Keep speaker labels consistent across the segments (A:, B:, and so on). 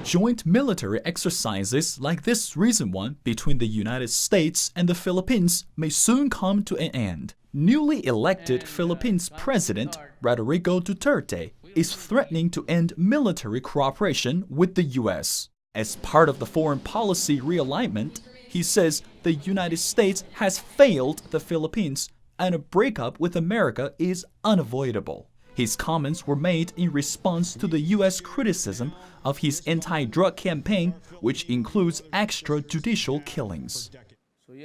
A: Joint military exercises like this recent one between the United States and the Philippines may soon come to an end. Newly elected Philippines President Rodrigo Duterte is threatening to end military cooperation with the U.S. As part of the foreign policy realignment, he says the United States has failed the Philippines and a breakup with America is unavoidable. His comments were made in response to the U.S. criticism of his anti-drug campaign, which includes extrajudicial killings.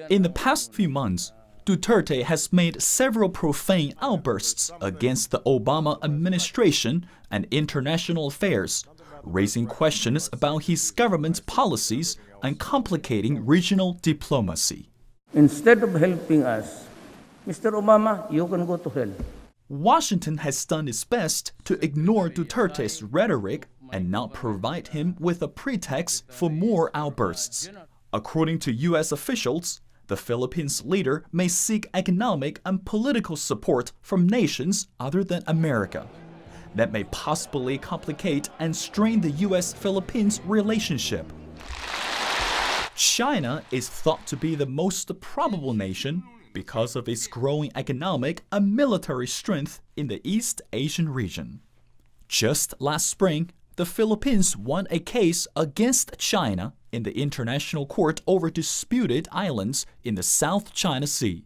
A: In the past few months, Duterte has made several profane outbursts against the Obama administration and international affairs, raising questions about his government's policies and complicating regional diplomacy.
B: Instead of helping us, Mr. Obama, you can go to hell.
A: Washington has done its best to ignore Duterte's rhetoric and not provide him with a pretext for more outbursts. According to U.S. officials, the Philippines leader may seek economic and political support from nations other than America. That may possibly complicate and strain the U.S.-Philippines relationship. China is thought to be the most probable nation because of its growing economic and military strength in the East Asian region. Just last spring, the Philippines won a case against China in the International Court over disputed islands in the South China Sea.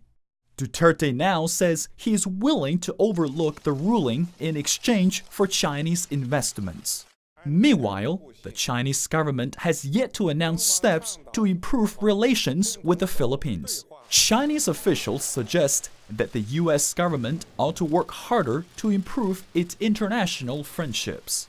A: Duterte now says he is willing to overlook the ruling in exchange for Chinese investments. Meanwhile, the Chinese government has yet to announce steps to improve relations with the Philippines. Chinese officials suggest that the U.S. government ought to work harder to improve its international friendships.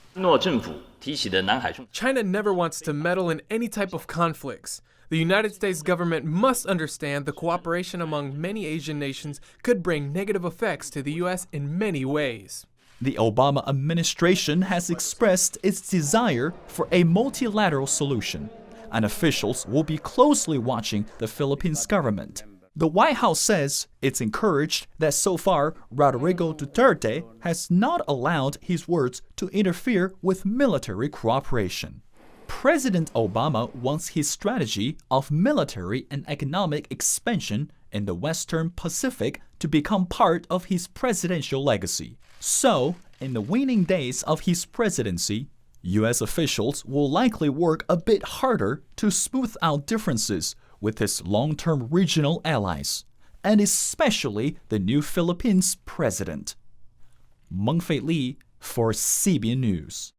C: China never wants to meddle in any type of conflicts. The United States government must understand the cooperation among many Asian nations could bring negative effects to the U.S. in many ways.
A: The Obama administration has expressed its desire for a multilateral solution, and officials will be closely watching the Philippines government. The White House says it's encouraged that so far Rodrigo Duterte has not allowed his words to interfere with military cooperation. President Obama wants his strategy of military and economic expansion in the Western Pacific to become part of his presidential legacy. So, in the waning days of his presidency, U.S. officials will likely work a bit harder to smooth out differences with his long-term regional allies, and especially the new Philippines president. Meng Fei Li for CBN News.